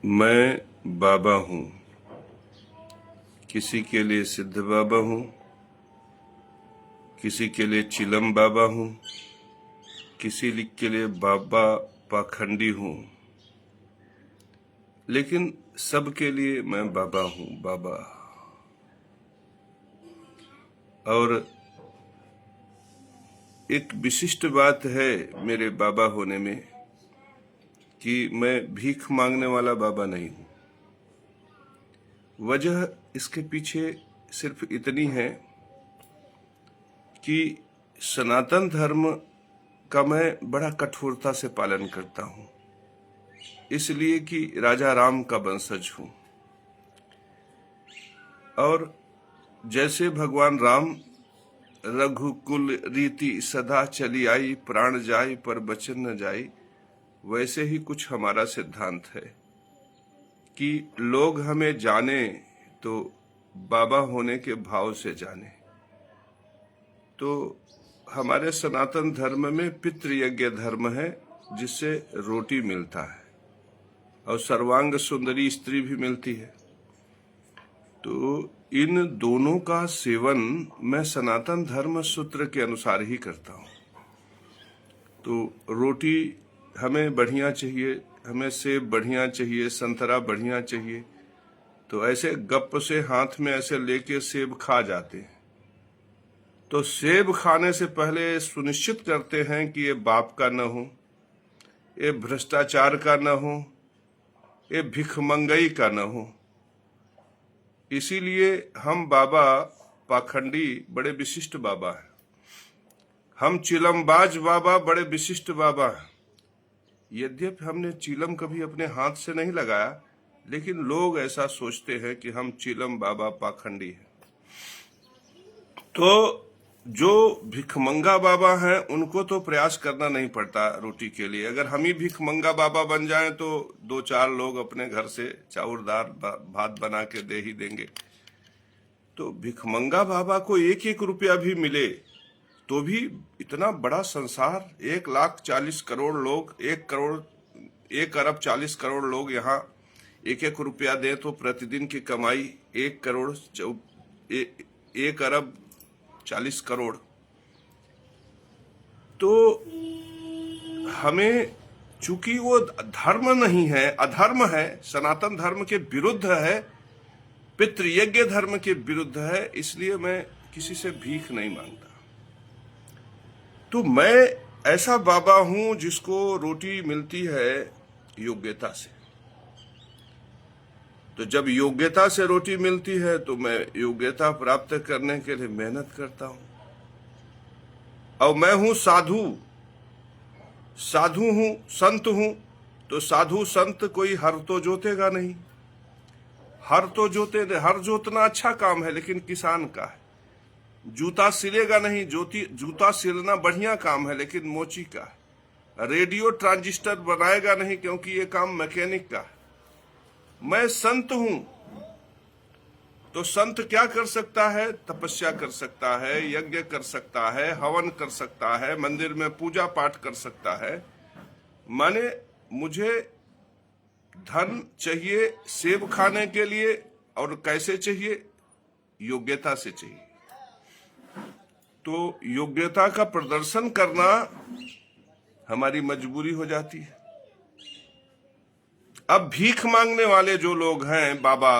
मैं बाबा हूँ, किसी के लिए सिद्ध बाबा हूँ, किसी के लिए चिलम बाबा हूँ, किसी के लिए बाबा पाखंडी हूँ, लेकिन सबके लिए मैं बाबा हूँ। बाबा। और एक विशिष्ट बात है मेरे बाबा होने में कि मैं भीख मांगने वाला बाबा नहीं हूँ। वजह इसके पीछे सिर्फ इतनी है कि सनातन धर्म का मैं बड़ा कठोरता से पालन करता हूँ, इसलिए कि राजा राम का वंशज हूँ। और जैसे भगवान राम रघुकुल रीति सदा चली आई, प्राण जाई पर बचन न जाई, वैसे ही कुछ हमारा सिद्धांत है कि लोग हमें जाने तो बाबा होने के भाव से जाने। तो हमारे सनातन धर्म में पितृयज्ञ धर्म है, जिससे रोटी मिलता है और सर्वांग सुंदरी स्त्री भी मिलती है। तो इन दोनों का सेवन मैं सनातन धर्म सूत्र के अनुसार ही करता हूँ। तो रोटी हमें बढ़िया चाहिए, हमें सेब बढ़िया चाहिए, संतरा बढ़िया चाहिए, तो ऐसे गप से हाथ में ऐसे लेके सेब खा जाते हैं। तो सेब खाने से पहले सुनिश्चित करते हैं कि ये बाप का न हो, ये भ्रष्टाचार का न हो, ये भिखमंगई का न हो। इसीलिए हम बाबा पाखंडी बड़े विशिष्ट बाबा हैं, हम चिलमबाज बाबा बड़े विशिष्ट बाबा हैं। यद्यपि हमने चिलम कभी अपने हाथ से नहीं लगाया, लेकिन लोग ऐसा सोचते हैं कि हम चिलम बाबा पाखंडी हैं। तो जो भिखमंगा बाबा हैं उनको तो प्रयास करना नहीं पड़ता रोटी के लिए। अगर हम ही भिखमंगा बाबा बन जाएं तो 2-4 लोग अपने घर से चाउरदार भात बना के दे ही देंगे। तो भिखमंगा बाबा को 1-1 रुपया भी मिले तो भी इतना बड़ा संसार, 1,40 करोड़ लोग, 1 अरब 40 करोड़ लोग यहाँ 1-1 रुपया दे तो प्रतिदिन की कमाई 1 अरब 40 करोड़। तो हमें चूंकि वो धर्म नहीं है, अधर्म है, सनातन धर्म के विरुद्ध है, पितृयज्ञ धर्म के विरुद्ध है, इसलिए मैं किसी से भीख नहीं मांगता। तो मैं ऐसा बाबा हूं जिसको रोटी मिलती है योग्यता से। तो जब योग्यता से रोटी मिलती है तो मैं योग्यता प्राप्त करने के लिए मेहनत करता हूं। और मैं हूं साधु हूं, संत हूं। तो साधु संत कोई हर तो जोतेगा नहीं, हर जोतना अच्छा काम है, लेकिन किसान का है। जूता सिलेगा नहीं, जूता सिलना बढ़िया काम है, लेकिन मोची का है। रेडियो ट्रांजिस्टर बनाएगा नहीं, क्योंकि ये काम मैकेनिक का है। मैं संत हूं। तो संत क्या कर सकता है? तपस्या कर सकता है, यज्ञ कर सकता है, हवन कर सकता है, मंदिर में पूजा पाठ कर सकता है। माने मुझे धन चाहिए सेब खाने के लिए, और कैसे चाहिए? योग्यता से चाहिए। तो योग्यता का प्रदर्शन करना हमारी मजबूरी हो जाती है। अब भीख मांगने वाले जो लोग हैं बाबा,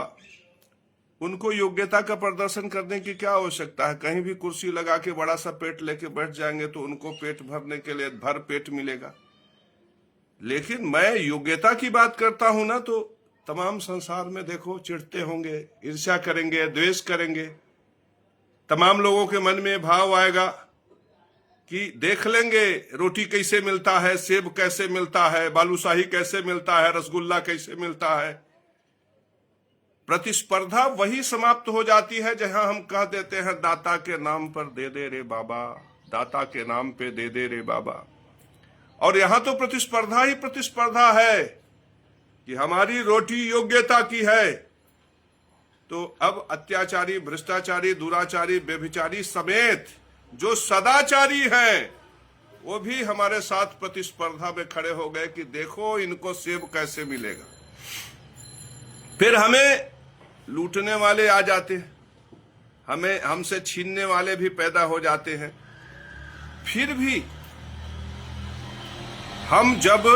उनको योग्यता का प्रदर्शन करने की क्या आवश्यकता है? कहीं भी कुर्सी लगा के बड़ा सा पेट लेके बैठ जाएंगे तो उनको पेट भरने के लिए भर पेट मिलेगा। लेकिन मैं योग्यता की बात करता हूं ना, तो तमाम संसार में देखो चिढ़ते होंगे, ईर्ष्या करेंगे, द्वेष करेंगे। तमाम लोगों के मन में भाव आएगा कि देख लेंगे रोटी कैसे मिलता है, सेब कैसे मिलता है, बालूशाही कैसे मिलता है, रसगुल्ला कैसे मिलता है। प्रतिस्पर्धा वही समाप्त हो जाती है जहां हम कह देते हैं दाता के नाम पर दे दे रे बाबा, दाता के नाम पे दे दे रे बाबा। और यहां तो प्रतिस्पर्धा ही प्रतिस्पर्धा है कि हमारी रोटी योग्यता की है। तो अब अत्याचारी, भ्रष्टाचारी, दुराचारी, व्यभिचारी समेत जो सदाचारी हैं, वो भी हमारे साथ प्रतिस्पर्धा में खड़े हो गए कि देखो इनको सेब कैसे मिलेगा। फिर हमें लूटने वाले आ जाते हैं, हमसे छीनने वाले भी पैदा हो जाते हैं। फिर भी हम जब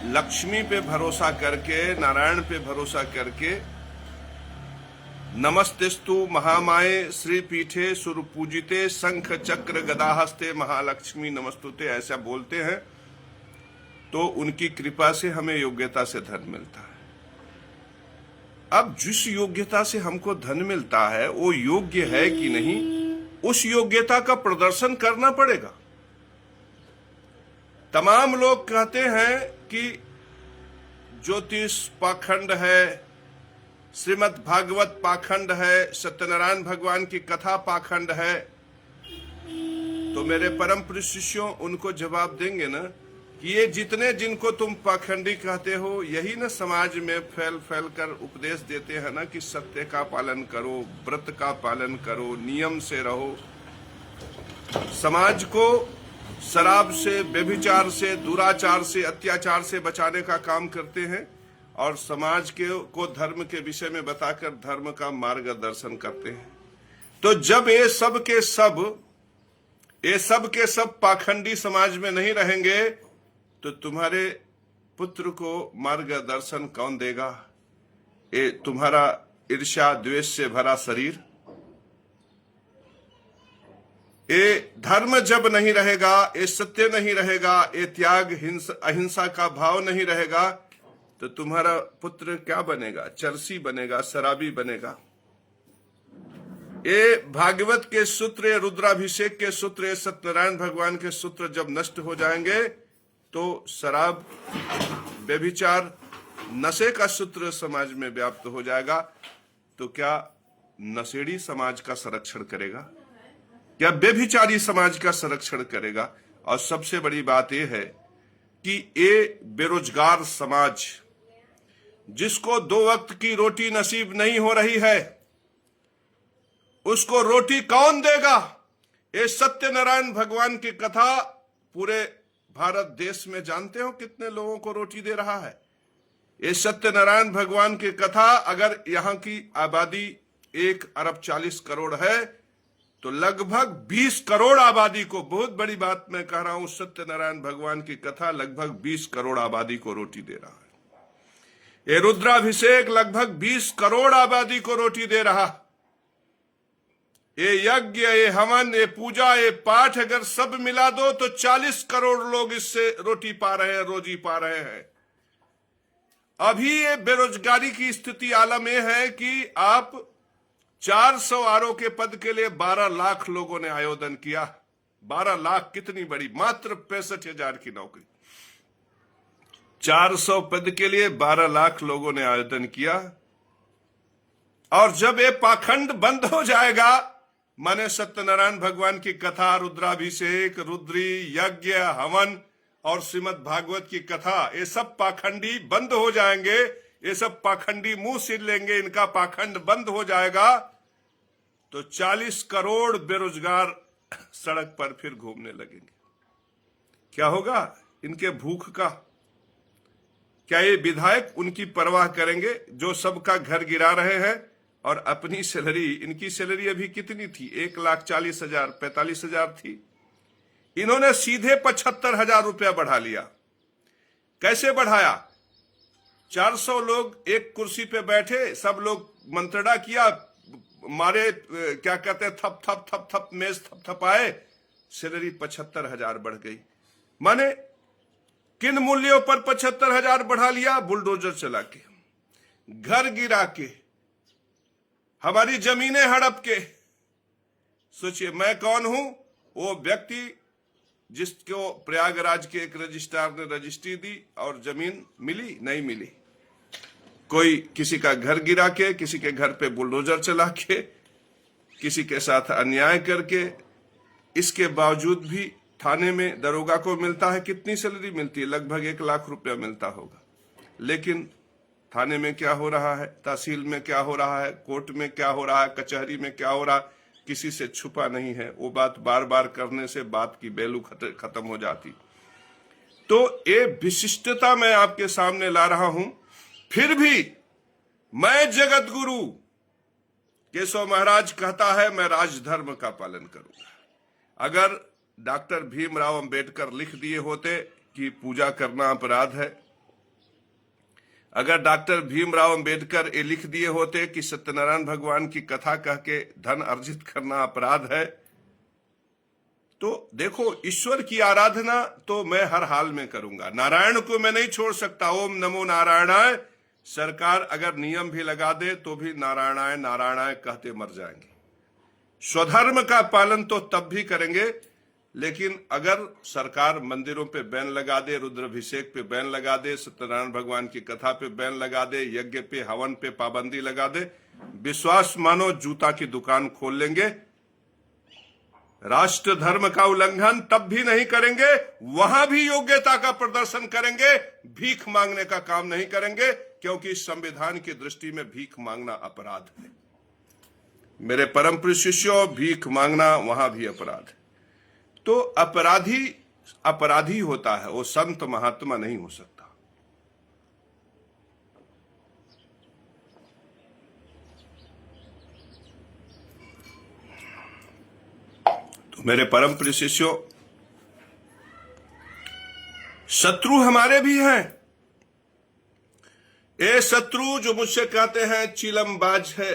लक्ष्मी पे भरोसा करके, नारायण पे भरोसा करके, नमस्तेस्तु महामाये श्री पीठे सुरपूजिते शंख चक्र गदाहस्ते महालक्ष्मी नमस्तुते ऐसा बोलते हैं, तो उनकी कृपा से हमें योग्यता से धन मिलता है। अब जिस योग्यता से हमको धन मिलता है वो योग्य है कि नहीं, उस योग्यता का प्रदर्शन करना पड़ेगा। तमाम लोग कहते हैं कि ज्योतिष पाखंड है, श्रीमद् भागवत पाखंड है, सत्यनारायण भगवान की कथा पाखंड है। तो मेरे परम प्रिय शिष्यों, उनको जवाब देंगे ना कि ये जितने जिनको तुम पाखंडी कहते हो, यही ना समाज में फैल फैल कर उपदेश देते हैं ना कि सत्य का पालन करो, व्रत का पालन करो, नियम से रहो। समाज को शराब से, व्यभिचार से, दुराचार से, अत्याचार से बचाने का काम करते हैं और समाज को धर्म के विषय में बताकर धर्म का मार्गदर्शन करते हैं। तो जब ये सब के सब पाखंडी समाज में नहीं रहेंगे तो तुम्हारे पुत्र को मार्गदर्शन कौन देगा? ये तुम्हारा ईर्ष्या द्वेष से भरा शरीर, ये धर्म जब नहीं रहेगा, ये सत्य नहीं रहेगा, ये त्याग अहिंसा का भाव नहीं रहेगा, तो तुम्हारा पुत्र क्या बनेगा? चरसी बनेगा, शराबी बनेगा। ये भागवत के सूत्र, रुद्राभिषेक के सूत्र, सत्यनारायण भगवान के सूत्र जब नष्ट हो जाएंगे तो शराब, व्यभिचार, नशे का सूत्र समाज में व्याप्त हो जाएगा। तो क्या नशेड़ी समाज का संरक्षण करेगा? क्या व्यभिचारी समाज का संरक्षण करेगा? और सबसे बड़ी बात यह है कि ये बेरोजगार समाज, जिसको 2 वक्त की रोटी नसीब नहीं हो रही है, उसको रोटी कौन देगा? ये सत्यनारायण भगवान की कथा पूरे भारत देश में जानते हो कितने लोगों को रोटी दे रहा है? ये सत्यनारायण भगवान की कथा, अगर यहां की आबादी 1 अरब 40 करोड़ है तो लगभग 20 करोड़ आबादी को, बहुत बड़ी बात मैं कह रहा हूं, सत्यनारायण भगवान की कथा लगभग 20 करोड़ आबादी को रोटी दे रहा है। ये रुद्राभिषेक लगभग 20 करोड़ आबादी को रोटी दे रहा। ये यज्ञ, ये हवन, ये पूजा, ये पाठ अगर सब मिला दो तो 40 करोड़ लोग इससे रोटी पा रहे हैं, रोजी पा रहे हैं। अभी ये बेरोजगारी की स्थिति आलम यह है कि आप 400 आरओ के पद के लिए 12 लाख लोगों ने आवेदन किया। 12 लाख कितनी बड़ी, मात्र 65,000 की नौकरी। 400 पद के लिए 12 लाख लोगों ने आवेदन किया। और जब ये पाखंड बंद हो जाएगा, माने सत्यनारायण भगवान की कथा, रुद्राभिषेक, रुद्री, यज्ञ, हवन और श्रीमद् भागवत की कथा, ये सब पाखंडी बंद हो जाएंगे। ये सब पाखंडी मुंह सिर लेंगे, इनका पाखंड बंद हो जाएगा तो 40 करोड़ बेरोजगार सड़क पर फिर घूमने लगेंगे। क्या होगा इनके भूख का? क्या ये विधायक उनकी परवाह करेंगे जो सबका घर गिरा रहे हैं? और अपनी सैलरी, इनकी सैलरी अभी कितनी थी? 1,40,000, 45,000 थी। इन्होंने सीधे 75,000 रुपया बढ़ा लिया। कैसे बढ़ाया? 400 लोग एक कुर्सी पे बैठे, सब लोग मंत्रणा किया, मारे क्या कहते हैं, थप थप थप थप, मेज थप थपाए, सैलरी 75,000 बढ़ गई। माने किन मूल्यों पर 75,000 बढ़ा लिया? बुलडोजर चला के, घर गिरा के, हमारी जमीनें हड़प के। सोचिए मैं कौन हूं? वो व्यक्ति जिसको प्रयागराज के एक रजिस्ट्रार ने रजिस्ट्री दी और जमीन मिली नहीं मिली। कोई किसी का घर गिरा के, किसी के घर पे बुलडोजर चला के, किसी के साथ अन्याय करके, इसके बावजूद भी थाने में दरोगा को मिलता है, कितनी सैलरी मिलती है? लगभग 1 लाख रुपया मिलता होगा। लेकिन थाने में क्या हो रहा है, तहसील में क्या हो रहा है, कोर्ट में क्या हो रहा है, कचहरी में क्या हो रहा है, किसी से छुपा नहीं है। वो बात बार बार करने से बात की वैल्यू खत्म हो जाती। तो ये विशिष्टता मैं आपके सामने ला रहा हूं। फिर भी मैं जगत गुरु केशव महाराज कहता है मैं राजधर्म का पालन करूंगा। अगर डॉक्टर भीमराव अंबेडकर लिख दिए होते कि पूजा करना अपराध है, अगर डॉक्टर भीमराव अंबेडकर ये लिख दिए होते कि सत्यनारायण भगवान की कथा कह के धन अर्जित करना अपराध है, तो देखो ईश्वर की आराधना तो मैं हर हाल में करूंगा, नारायण को मैं नहीं छोड़ सकता। ओम नमो नारायणाय सरकार अगर नियम भी लगा दे तो भी नारायणाय नारायणाय कहते मर जाएंगे। स्वधर्म का पालन तो तब भी करेंगे, लेकिन अगर सरकार मंदिरों पे बैन लगा दे, रुद्राभिषेक पे बैन लगा दे, सत्यनारायण भगवान की कथा पे बैन लगा दे, यज्ञ पे हवन पे पाबंदी लगा दे, विश्वास मानो जूता की दुकान खोल लेंगे। राष्ट्र धर्म का उल्लंघन तब भी नहीं करेंगे, वहां भी योग्यता का प्रदर्शन करेंगे, भीख मांगने का काम नहीं करेंगे, क्योंकि संविधान की दृष्टि में भीख मांगना अपराध है। मेरे परम प्रिय शिष्यों, भीख मांगना वहां भी अपराध है। तो अपराधी अपराधी होता है, वो संत महात्मा नहीं हो सकता। तो मेरे परम प्रिय शिष्यों, शत्रु हमारे भी हैं। ये शत्रु जो मुझसे कहते हैं चिलमबाज है,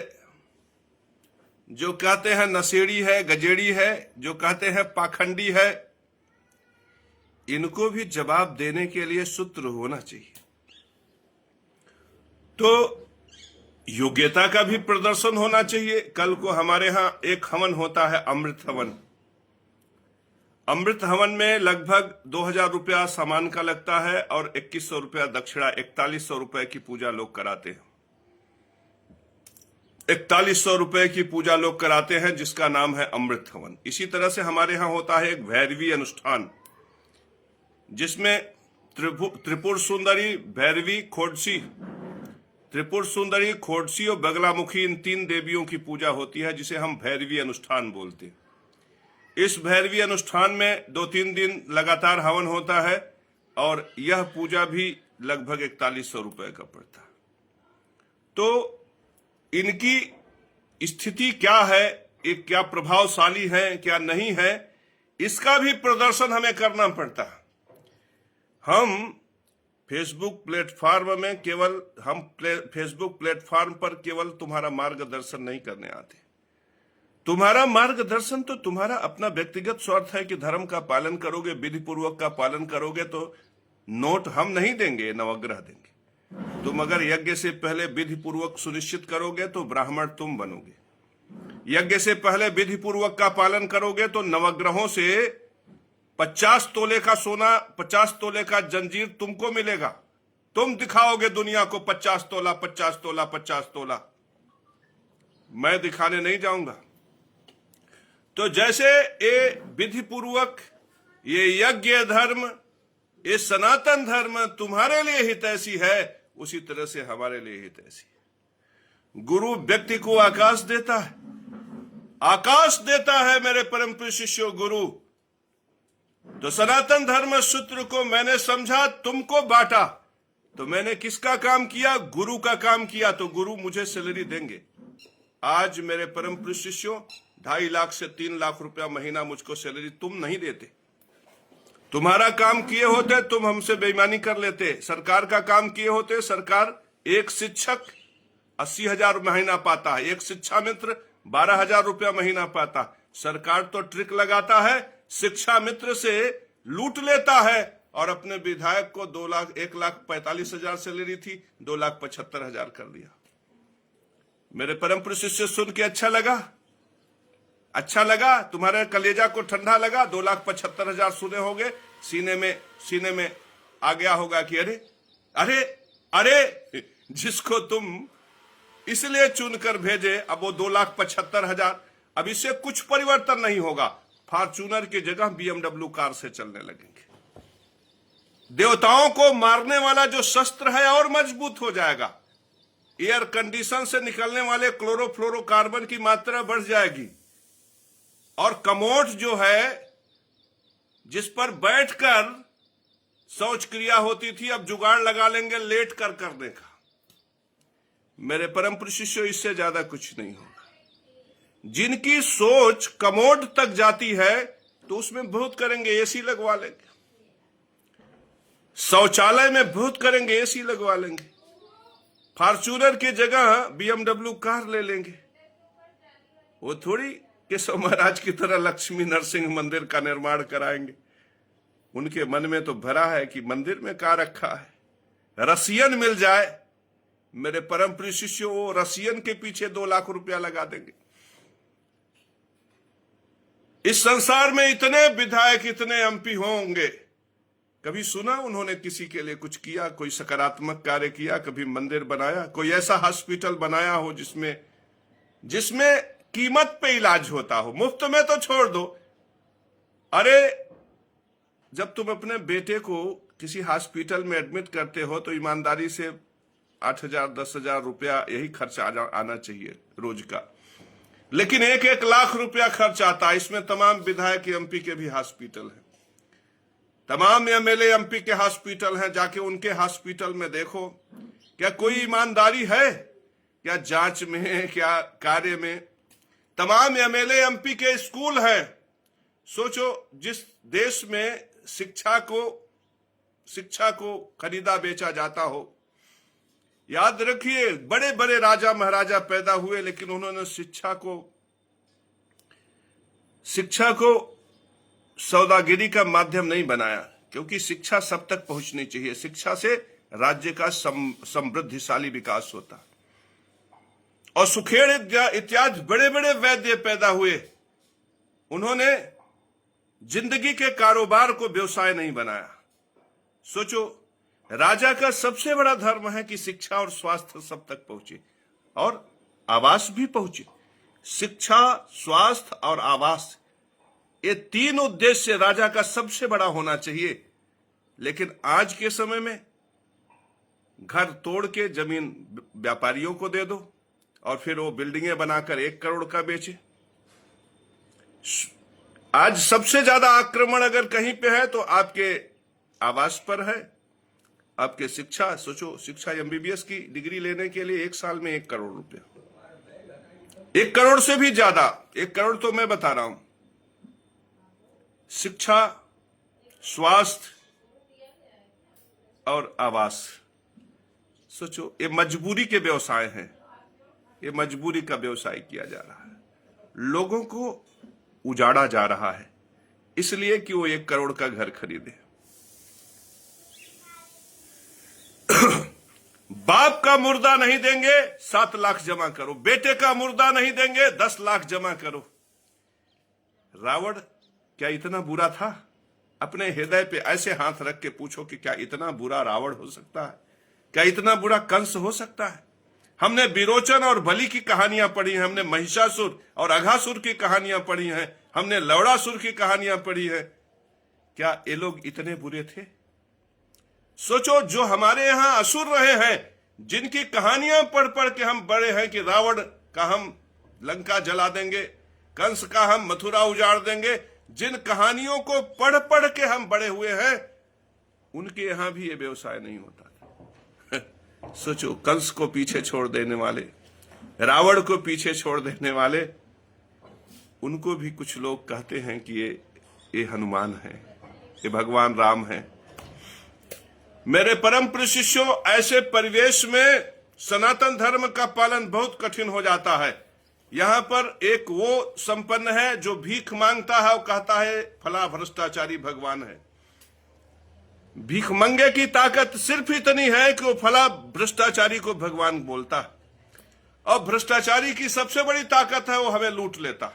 जो कहते हैं नशेड़ी है, गजेड़ी है, जो कहते हैं पाखंडी है, इनको भी जवाब देने के लिए सूत्र होना चाहिए। तो योग्यता का भी प्रदर्शन होना चाहिए। कल को हमारे यहां एक हवन होता है, अमृत हवन। अमृत हवन में लगभग 2000 रुपया सामान का लगता है और 2100 रुपया दक्षिणा, 4100 रुपए की पूजा लोग कराते हैं। 4100 रुपए की पूजा लोग कराते हैं, जिसका नाम है अमृत हवन। इसी तरह से हमारे यहां होता है एक भैरवी अनुष्ठान, जिसमें त्रिपुर सुंदरी, भैरवी, खोड़सी, त्रिपुर सुंदरी, खोड़सी और बगलामुखी, इन 3 देवियों की पूजा होती है, जिसे हम भैरवी अनुष्ठान बोलते हैं। इस भैरवी अनुष्ठान में 2-3 दिन लगातार हवन होता है और यह पूजा भी लगभग 4100 रुपए का पड़ता है। तो इनकी स्थिति क्या है, ये क्या प्रभावशाली है क्या नहीं है, इसका भी प्रदर्शन हमें करना पड़ता है। हम फेसबुक प्लेटफॉर्म में केवल फेसबुक प्लेटफॉर्म पर केवल तुम्हारा मार्गदर्शन नहीं करने आते। तुम्हारा मार्गदर्शन तो तुम्हारा अपना व्यक्तिगत स्वार्थ है कि धर्म का पालन करोगे, विधि पूर्वक का पालन करोगे तो नोट हम नहीं देंगे, नवग्रह देंगे। तुम अगर यज्ञ से पहले विधि पूर्वक सुनिश्चित करोगे तो ब्राह्मण तुम बनोगे। यज्ञ से पहले विधि पूर्वक का पालन करोगे तो नवग्रहों से 50 तोले का सोना, 50 तोले का जंजीर तुमको मिलेगा। तुम दिखाओगे दुनिया को 50 तोला, 50 तोला, 50 तोला। मैं दिखाने नहीं जाऊंगा। तो जैसे ये विधि पूर्वक, ये यज्ञ धर्म, ये सनातन धर्म तुम्हारे लिए हितैषी है, उसी तरह से हमारे लिए हितैषी है। गुरु व्यक्ति को आकाश देता है, आकाश देता है मेरे परम प्रिय शिष्यों गुरु। तो सनातन धर्म सूत्र को मैंने समझा, तुमको बांटा, तो मैंने किसका काम किया? गुरु का काम किया। तो गुरु मुझे सैलरी देंगे। आज मेरे परम प्रिय शिष्यों, 2.5 लाख से 3 लाख रुपया महीना मुझको सैलरी तुम नहीं देते। तुम्हारा काम किए होते तुम हमसे बेईमानी कर लेते। सरकार का काम किए होते, सरकार एक शिक्षक 80,000 महीना पाता है, एक शिक्षा मित्र 12,000 रुपया महीना पाता। सरकार तो ट्रिक लगाता है, शिक्षा मित्र से लूट लेता है और अपने विधायक को 1,45,000 सैलरी थी, 2,75,000 कर दिया। मेरे परम प्रिय शिष्य, सुन के अच्छा लगा? अच्छा लगा? तुम्हारे कलेजा को ठंडा लगा? 2,75,000 सुने होंगे, सीने में आ गया होगा कि अरे अरे अरे, जिसको तुम इसलिए चुनकर भेजे, अब वो 2,75,000। अब इससे कुछ परिवर्तन नहीं होगा। फॉर्च्यूनर की जगह BMW कार से चलने लगेंगे। देवताओं को मारने वाला जो शस्त्र है और मजबूत हो जाएगा। एयर कंडीशन से निकलने वाले क्लोरोफ्लोरोकार्बन की मात्रा बढ़ जाएगी और कमोड जो है, जिस पर बैठकर शौच क्रिया होती थी, अब जुगाड़ लगा लेंगे लेट कर करने का। मेरे परम प्रिय शिष्यों, इससे ज्यादा कुछ नहीं होगा। जिनकी सोच कमोड तक जाती है तो उसमें बहुत करेंगे, एसी लगवा लेंगे। शौचालय में बहुत करेंगे, एसी लगवा लेंगे। फॉर्च्यूनर की जगह BMW कार ले लेंगे। वो थोड़ी केशव महाराज की तरह लक्ष्मी नरसिंह मंदिर का निर्माण कराएंगे। उनके मन में तो भरा है कि मंदिर में क्या रखा है। रसियन मिल जाए मेरे परम प्रिय शिष्यों, वो रसियन के पीछे 2 लाख रुपया लगा देंगे। इस संसार में इतने विधायक, इतने MP होंगे, कभी सुना उन्होंने किसी के लिए कुछ किया, कोई सकारात्मक कार्य किया, कभी मंदिर बनाया, कोई ऐसा हॉस्पिटल बनाया हो जिसमें कीमत पे इलाज होता हो? मुफ्त में तो छोड़ दो। अरे जब तुम अपने बेटे को किसी हॉस्पिटल में एडमिट करते हो तो ईमानदारी से 8,000 10,000 रुपया यही खर्च आना चाहिए रोज का, लेकिन 1-1 लाख रुपया खर्च आता है। इसमें तमाम विधायक MP के भी हॉस्पिटल है, तमाम MLA MP के हॉस्पिटल हैं। जाके उनके हॉस्पिटल में देखो, क्या कोई ईमानदारी है? क्या जांच में, क्या कार्य में? तमाम MLA MP के स्कूल हैं। सोचो, जिस देश में शिक्षा को खरीदा बेचा जाता हो। याद रखिए, बड़े बड़े राजा महाराजा पैदा हुए, लेकिन उन्होंने शिक्षा को सौदागिरी का माध्यम नहीं बनाया, क्योंकि शिक्षा सब तक पहुंचनी चाहिए। शिक्षा से राज्य का समृद्धिशाली विकास होता। और सुखेड़ इत्यादि बड़े बड़े वैद्य पैदा हुए, उन्होंने जिंदगी के कारोबार को व्यवसाय नहीं बनाया। सोचो, राजा का सबसे बड़ा धर्म है कि शिक्षा और स्वास्थ्य सब तक पहुंचे और आवास भी पहुंचे। शिक्षा, स्वास्थ्य और आवास, ये 3 उद्देश्य राजा का सबसे बड़ा होना चाहिए। लेकिन आज के समय में घर तोड़ के जमीन व्यापारियों को दे दो और फिर वो बिल्डिंगें बनाकर 1 करोड़ का बेचे। आज सबसे ज्यादा आक्रमण अगर कहीं पे है तो आपके आवास पर है, आपके शिक्षा। सोचो, शिक्षा MBBS की डिग्री लेने के लिए 1 साल में 1 करोड़ रुपया, 1 करोड़ से भी ज्यादा, 1 करोड़ तो मैं बता रहा हूं। शिक्षा, स्वास्थ्य और आवास, सोचो, ये मजबूरी के व्यवसाय हैं। ये मजबूरी का व्यवसाय किया जा रहा है, लोगों को उजाड़ा जा रहा है, इसलिए कि वो 1 करोड़ का घर खरीदे। बाप का मुर्दा नहीं देंगे, 7 लाख जमा करो। बेटे का मुर्दा नहीं देंगे, 10 लाख जमा करो। रावण क्या इतना बुरा था? अपने हृदय पे ऐसे हाथ रख के पूछो कि क्या इतना बुरा रावण हो सकता है? क्या इतना बुरा कंस हो सकता है? हमने विरोचन और बलि की कहानियां पढ़ी हैं, हमने महिषासुर और अघासुर की कहानियां पढ़ी हैं, हमने लवड़ासुर की कहानियां पढ़ी है। क्या ये लोग इतने बुरे थे? सोचो, जो हमारे यहां असुर रहे हैं, जिनकी कहानियां पढ़ पढ़ के हम बड़े हैं कि रावण का हम लंका जला देंगे, कंस का हम मथुरा उजाड़ देंगे, जिन कहानियों को पढ़ पढ़ के हम बड़े हुए हैं, उनके यहां भी ये व्यवसाय नहीं होता था। सोचो, कंस को पीछे छोड़ देने वाले, रावण को पीछे छोड़ देने वाले, उनको भी कुछ लोग कहते हैं कि ये हनुमान है, ये भगवान राम है। मेरे परम प्रिय शिष्यों, ऐसे परिवेश में सनातन धर्म का पालन बहुत कठिन हो जाता है। यहां पर एक वो संपन्न है जो भीख मांगता है, वो कहता है फला भ्रष्टाचारी भगवान है। भीख मंगे की ताकत सिर्फ इतनी है कि वो फला भ्रष्टाचारी को भगवान बोलता है, और भ्रष्टाचारी की सबसे बड़ी ताकत है वो हमें लूट लेता।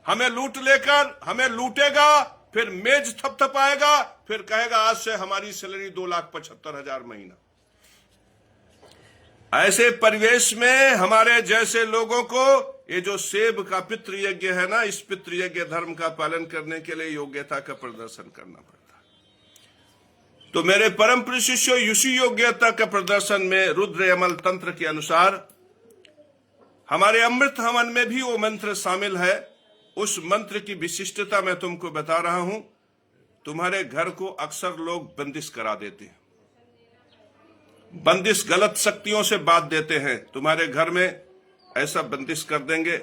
हमें लूट लेकर हमें लूटेगा, फिर मेज थपथपाएगा, फिर कहेगा आज से हमारी सैलरी 2,75,000 महीना। ऐसे परिवेश में हमारे जैसे लोगों को ये जो सेब का पितृयज्ञ है ना, इस पितृयज्ञ धर्म का पालन करने के लिए योग्यता का प्रदर्शन करना पड़ता है। तो मेरे परम प्रिय शिष्यों, इसी योग्यता के प्रदर्शन में रुद्र यमल तंत्र के अनुसार हमारे अमृत हवन में भी वो मंत्र शामिल है। उस मंत्र की विशिष्टता मैं तुमको बता रहा हूं। तुम्हारे घर को अक्सर लोग बंदिश करा देते हैं, बंदिश गलत शक्तियों से बात देते हैं। तुम्हारे घर में ऐसा बंदिश कर देंगे,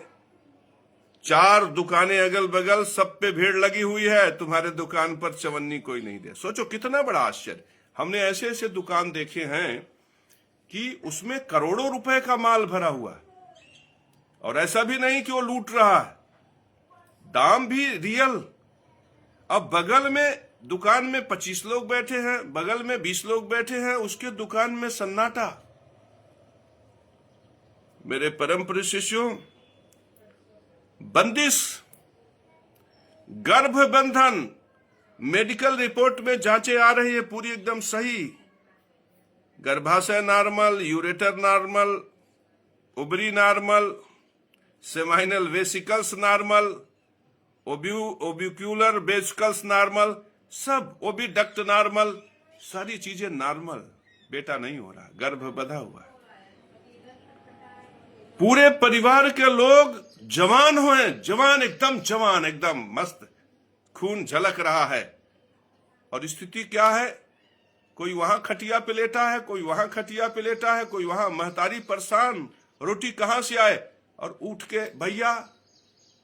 4 दुकानें अगल बगल, सब पे भीड़ लगी हुई है, तुम्हारे दुकान पर चवन्नी कोई नहीं दे। सोचो कितना बड़ा आश्चर्य। हमने ऐसे ऐसे दुकान देखे हैं कि उसमें करोड़ों रुपए का माल भरा हुआ है, और ऐसा भी नहीं कि वो लूट रहा है, दाम भी रियल। अब बगल में दुकान में 25 लोग बैठे हैं, बगल में 20 लोग बैठे हैं, उसके दुकान में सन्नाटा। मेरे परम प्रिय शिष्यों, बंदिश, गर्भ बंधन, मेडिकल रिपोर्ट में जांचें आ रही है पूरी एकदम सही, गर्भाशय normal, ureter normal, ovary normal, seminal vesicles normal, ओब्यूक्यूलर वेसिकल्स नॉर्मल, सब ओबिडक्ट नॉर्मल, सारी चीजें नॉर्मल। बेटा नहीं हो रहा, गर्भ बंधा हुआ है। पूरे परिवार के लोग जवान हुए, जवान, एकदम मस्त, खून झलक रहा है। और स्थिति क्या है? कोई वहां खटिया पे लेटा है, कोई वहां खटिया पे लेटा है, कोई वहां, महतारी परेशान, रोटी कहां से आए, और उठ के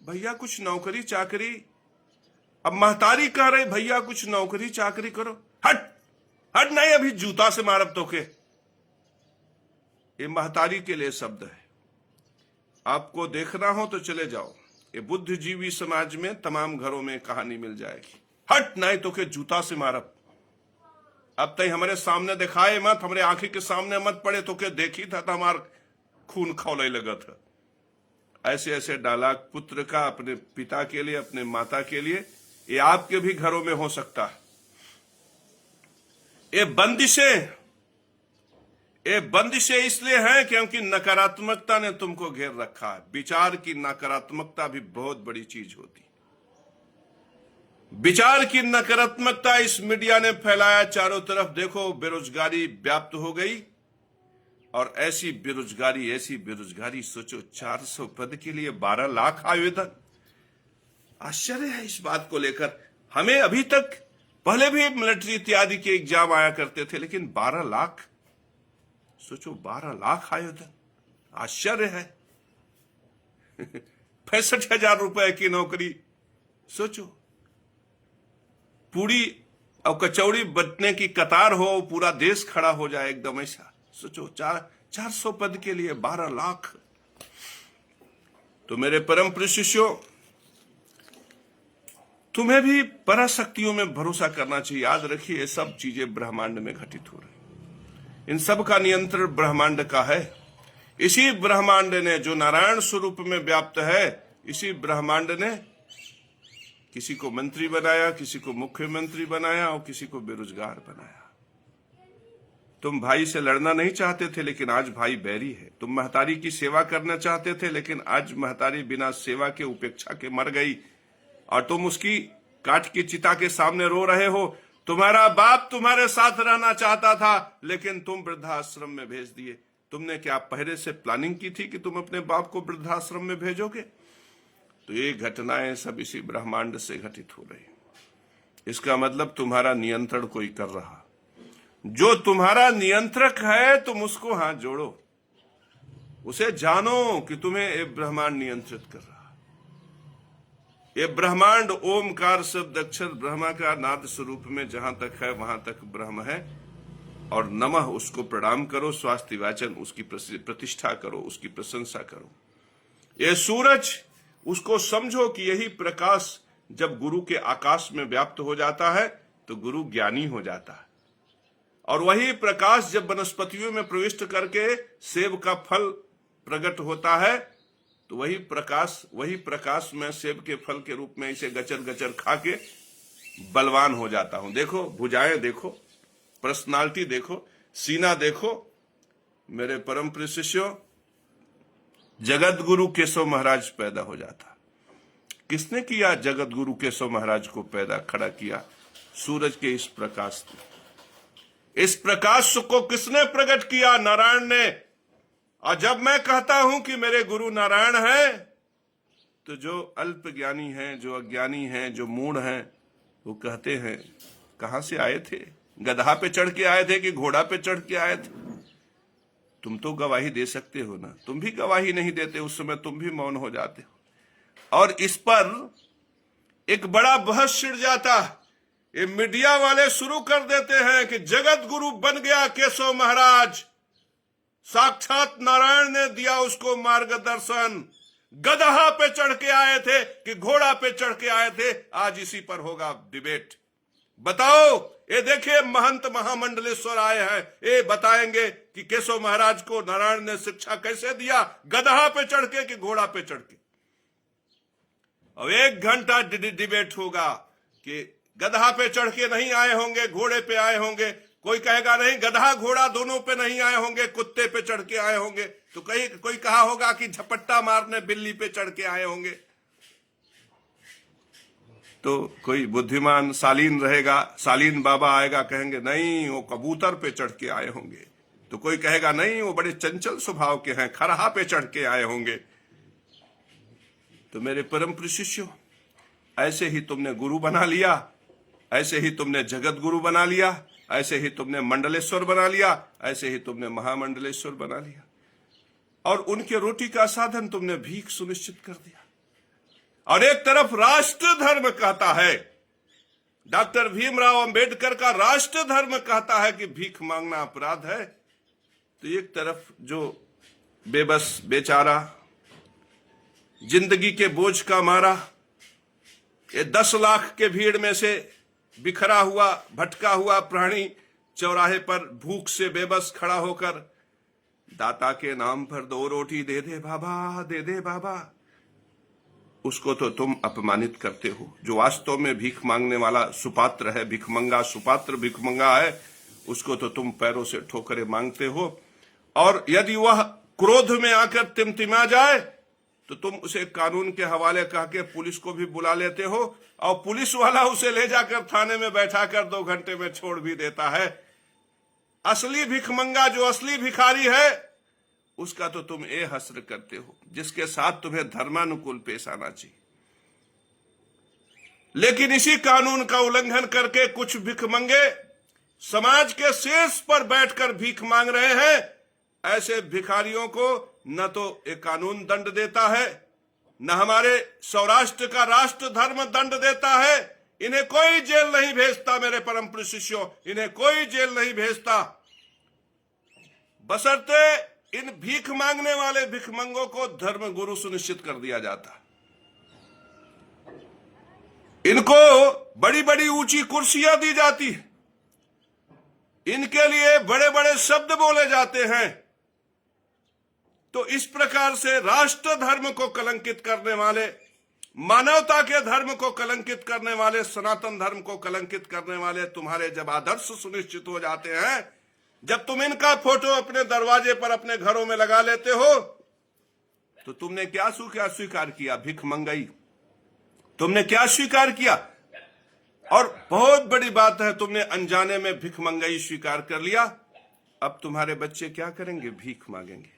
भैया कुछ नौकरी चाकरी। अब महतारी कह रही भैया कुछ नौकरी चाकरी करो। हट नहीं, अभी जूता से मारब तो के। ये महतारी के लिए शब्द है। आपको देखना हो तो चले जाओ, ये बुद्धिजीवी समाज में तमाम घरों में कहानी मिल जाएगी। हट नहीं तो के जूता से मारब। अब तक हमारे सामने दिखाए मत, हमारे आंखें के सामने मत पड़े तो के देखी था तो हमार खून खौले लगा था। ऐसे ऐसे डायलॉग पुत्र का अपने पिता के लिए, अपने माता के लिए, ये आपके भी घरों में हो सकता है। ये बंदिशें इसलिए हैं क्योंकि नकारात्मकता ने तुमको घेर रखा है। विचार की नकारात्मकता भी बहुत बड़ी चीज होती है। विचार की नकारात्मकता इस मीडिया ने फैलाया चारों तरफ। देखो बेरोजगारी व्याप्त हो गई, और ऐसी बेरोजगारी सोचो, 400 पद के लिए 12 लाख आवेदन। आश्चर्य है इस बात को लेकर। हमें अभी तक, पहले भी मिलिट्री इत्यादि के एग्जाम आया करते थे, लेकिन 12 लाख, सोचो 12 लाख आवेदन, आश्चर्य है। 65,000 रुपए की नौकरी, सोचो। पूरी और कचौड़ी बटने की कतार हो, पूरा देश खड़ा हो जाए एकदम ऐसा। सोचो 400 पद के लिए 12 लाख। तो मेरे परम प्रिय शिष्यों, तुम्हें भी पराशक्तियों में भरोसा करना चाहिए। याद रखिए, ये सब चीजें ब्रह्मांड में घटित हो रही, इन सब का नियंत्रण ब्रह्मांड का है। इसी ब्रह्मांड ने, जो नारायण स्वरूप में व्याप्त है, इसी ब्रह्मांड ने किसी को मंत्री बनाया, किसी को मुख्यमंत्री बनाया, और किसी को बेरोजगार बनाया। तुम भाई से लड़ना नहीं चाहते थे, लेकिन आज भाई बैरी है। तुम महतारी की सेवा करना चाहते थे, लेकिन आज महतारी बिना सेवा के, उपेक्षा के मर गई, और तुम उसकी काठ की चिता के सामने रो रहे हो। तुम्हारा बाप तुम्हारे साथ रहना चाहता था, लेकिन तुम वृद्धाश्रम में भेज दिए। तुमने क्या पहले से प्लानिंग की थी कि तुम अपने बाप को वृद्धाश्रम में भेजोगे? तो ये घटनाएं सब इसी ब्रह्मांड से घटित हो रही। इसका मतलब तुम्हारा नियंत्रण कोई कर रहा। जो तुम्हारा नियंत्रक है, तुम उसको हाथ जोड़ो, उसे जानो कि तुम्हें ये ब्रह्मांड नियंत्रित कर रहा। ये ब्रह्मांड ओमकार शब्द अक्षर ब्रह्मा का नाद स्वरूप में जहां तक है, वहां तक ब्रह्म है। और नमः, उसको प्रणाम करो, स्वास्थ्य वाचन, उसकी प्रतिष्ठा करो, उसकी प्रशंसा करो। ये सूरज, उसको समझो कि यही प्रकाश जब गुरु के आकाश में व्याप्त हो जाता है तो गुरु ज्ञानी हो जाता है। और वही प्रकाश जब वनस्पतियों में प्रविष्ट करके सेब का फल प्रकट होता है, तो वही प्रकाश में सेब के फल के रूप में इसे गचर गचर खा के बलवान हो जाता हूं। देखो भुजाएं देखो, पर्सनालिटी देखो, सीना देखो। मेरे परम प्रिय शिष्यों, जगत गुरु केशव महाराज पैदा हो जाता। किसने किया जगत गुरु केशव महाराज को पैदा खड़ा किया? सूरज के इस प्रकाश ने। इस प्रकाश को किसने प्रकट किया? नारायण ने। और जब मैं कहता हूं कि मेरे गुरु नारायण है, तो जो अल्प ज्ञानी हैं, जो अज्ञानी हैं, जो मूढ़ हैं, वो कहते हैं कहां से आए थे? गधा पे चढ़ के आए थे कि घोड़ा पे चढ़ के आए थे? तुम तो गवाही दे सकते हो ना, तुम भी गवाही नहीं देते, उस समय तुम भी मौन हो जाते हो। और इस पर एक बड़ा बहस छिड़ जाता। ये मीडिया वाले शुरू कर देते हैं कि जगत गुरु बन गया केशव महाराज, साक्षात नारायण ने दिया उसको मार्गदर्शन, गदहा पे चढ़ के आए थे कि घोड़ा पे चढ़ के आए थे। आज इसी पर होगा डिबेट। बताओ, ये देखिए महंत महामंडलेश्वर आए हैं, ये बताएंगे कि केशव महाराज को नारायण ने शिक्षा कैसे दिया, गदहा पे चढ़ के कि घोड़ा पे चढ़ के। अब 1 घंटा डिबेट होगा कि गदहा पे चढ़ के नहीं आए होंगे, घोड़े पे आए होंगे। कोई कहेगा नहीं, गधा घोड़ा दोनों पे नहीं आए होंगे, कुत्ते पे चढ़ के आए होंगे। तो कोई कहा होगा कि झपट्टा मारने बिल्ली पे चढ़ के आए होंगे। तो कोई बुद्धिमान शालीन रहेगा, शालीन बाबा आएगा, कहेंगे नहीं वो कबूतर पे चढ़ के आए होंगे। तो कोई कहेगा नहीं वो बड़े चंचल स्वभाव के हैं, खरहा पे चढ़ के आए होंगे। तो मेरे परम प्रिय शिष्यों, ऐसे ही तुमने गुरु बना लिया, ऐसे ही तुमने जगत गुरु बना लिया, ऐसे ही तुमने मंडलेश्वर बना लिया, ऐसे ही तुमने महामंडलेश्वर बना लिया, और उनके रोटी का साधन तुमने भीख सुनिश्चित कर दिया। और एक तरफ राष्ट्र धर्म कहता है, डॉक्टर भीमराव अंबेडकर का राष्ट्र धर्म कहता है कि भीख मांगना अपराध है। तो एक तरफ जो बेबस बेचारा जिंदगी के बोझ का मारा, ये 10 लाख के भीड़ में से बिखरा हुआ भटका हुआ प्राणी चौराहे पर भूख से बेबस खड़ा होकर, दाता के नाम पर 2 रोटी दे दे बाबा, दे दे बाबा, उसको तो तुम अपमानित करते हो। जो वास्तव में भीख मांगने वाला सुपात्र है, भिखमंगा सुपात्र भिखमंगा है, उसको तो तुम पैरों से ठोकरे मांगते हो। और यदि वह क्रोध में आकर तिमतिमा जाए तो तुम उसे कानून के हवाले कह के पुलिस को भी बुला लेते हो, और पुलिस वाला उसे ले जाकर थाने में बैठाकर 2 घंटे में छोड़ भी देता है। असली भिखमंगा, जो असली भिखारी है, उसका तो तुम ए हस्र करते हो, जिसके साथ तुम्हें धर्मानुकूल पेश आना चाहिए। लेकिन इसी कानून का उल्लंघन करके कुछ भिखमंगे समाज के शीर्ष पर बैठकर भीख मांग रहे हैं। ऐसे भिखारियों को न तो एक कानून दंड देता है, न हमारे सौराष्ट्र का राष्ट्र धर्म दंड देता है। इन्हें कोई जेल नहीं भेजता मेरे परम प्रिय शिष्यों, इन्हें कोई जेल नहीं भेजता, बशर्ते इन भीख मांगने वाले भिखमंगों को धर्म गुरु सुनिश्चित कर दिया जाता। इनको बड़ी बड़ी ऊंची कुर्सियां दी जाती, इनके लिए बड़े बड़े शब्द बोले जाते हैं। तो इस प्रकार से राष्ट्र धर्म को कलंकित करने वाले, मानवता के धर्म को कलंकित करने वाले, सनातन धर्म को कलंकित करने वाले तुम्हारे जब आदर्श सुनिश्चित हो जाते हैं, जब तुम इनका फोटो अपने दरवाजे पर अपने घरों में लगा लेते हो, तो तुमने क्या स्वीकार किया? भिखमंगाई। तुमने क्या स्वीकार किया? और बहुत बड़ी बात है, तुमने अनजाने में भिखमंगाई स्वीकार कर लिया। अब तुम्हारे बच्चे क्या करेंगे? भीख मांगेंगे।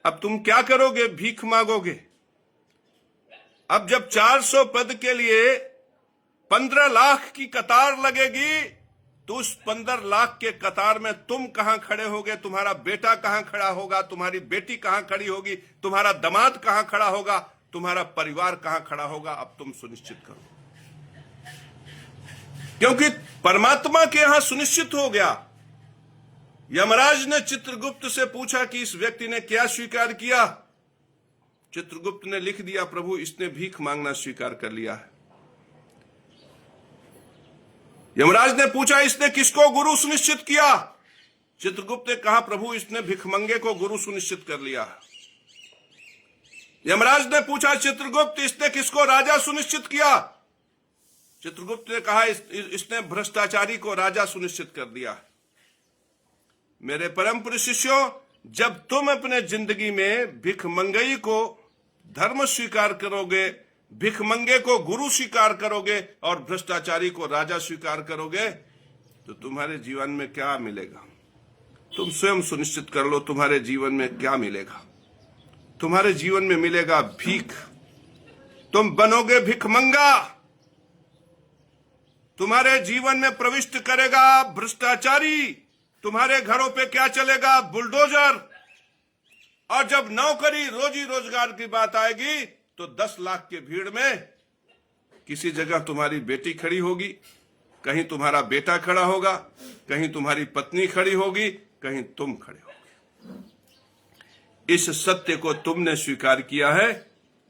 अब तुम क्या करोगे? भीख मांगोगे। अब जब 400 पद के लिए 15 लाख की कतार लगेगी, तो उस 15 लाख के कतार में तुम कहां खड़े होगे? तुम्हारा बेटा कहां खड़ा होगा? तुम्हारी बेटी कहां खड़ी होगी? तुम्हारा दामाद कहां खड़ा होगा? तुम्हारा परिवार कहां खड़ा होगा? अब तुम सुनिश्चित करो, क्योंकि परमात्मा के यहां सुनिश्चित हो गया। यमराज ने चित्रगुप्त से पूछा कि इस व्यक्ति ने क्या स्वीकार किया? चित्रगुप्त ने लिख दिया, प्रभु इसने भीख मांगना स्वीकार कर लिया है। यमराज ने पूछा, इसने किसको गुरु सुनिश्चित किया? चित्रगुप्त ने कहा, प्रभु इसने भिखमंगे को गुरु सुनिश्चित कर लिया। यमराज ने पूछा, चित्रगुप्त इसने किसको राजा सुनिश्चित किया? चित्रगुप्त ने कहा, इसने भ्रष्टाचारी को राजा सुनिश्चित कर दिया। मेरे परम प्रिय शिष्यों, जब तुम अपने जिंदगी में भिखमंगई को धर्म स्वीकार करोगे, भिखमंगे को गुरु स्वीकार करोगे और भ्रष्टाचारी को राजा स्वीकार करोगे, तो तुम्हारे जीवन में क्या मिलेगा? तुम स्वयं सुनिश्चित कर लो, तुम्हारे जीवन में क्या मिलेगा? तुम्हारे जीवन में मिलेगा भीख। तुम बनोगे भिखमंगा। तुम्हारे जीवन में प्रविष्ट करेगा भ्रष्टाचारी। तुम्हारे घरों पे क्या चलेगा? बुलडोजर। और जब नौकरी रोजी रोजगार की बात आएगी तो 10 लाख की भीड़ में किसी जगह तुम्हारी बेटी खड़ी होगी, कहीं तुम्हारा बेटा खड़ा होगा, कहीं तुम्हारी पत्नी खड़ी होगी, कहीं तुम खड़े होगे। इस सत्य को तुमने स्वीकार किया है